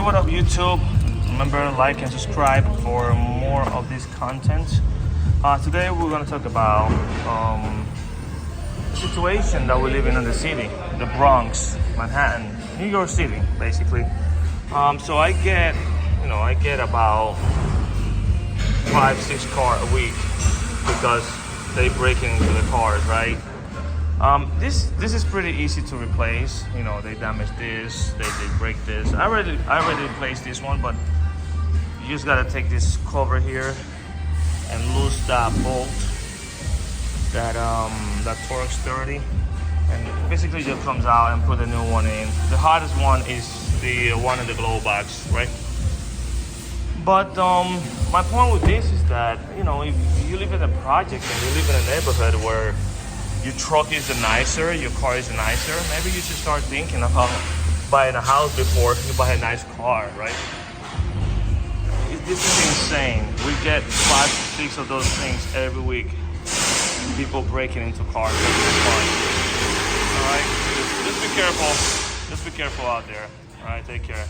what up YouTube? Remember, like and subscribe for more of this content. Today we're going to talk about the situation that we live in the city, the Bronx, Manhattan, New York City, basically. So I get about 5-6 cars a week because they break into the cars, right? This is pretty easy to replace. You know, they damage this, they break this. I already replaced this one, but you just gotta take this cover here and loose that bolt, that Torx 30, and basically just comes out and put a new one in. The hardest one is the one in the glove box, right? But my point with this is that, you know, if you live in a project and you live in a neighborhood where your truck is nicer, your car is nicer, maybe you should start thinking about buying a house before you buy a nice car, right? This is insane. We get 5-6 of those things every week. People breaking into cars. All right, just be careful. Just be careful out there. All right, take care.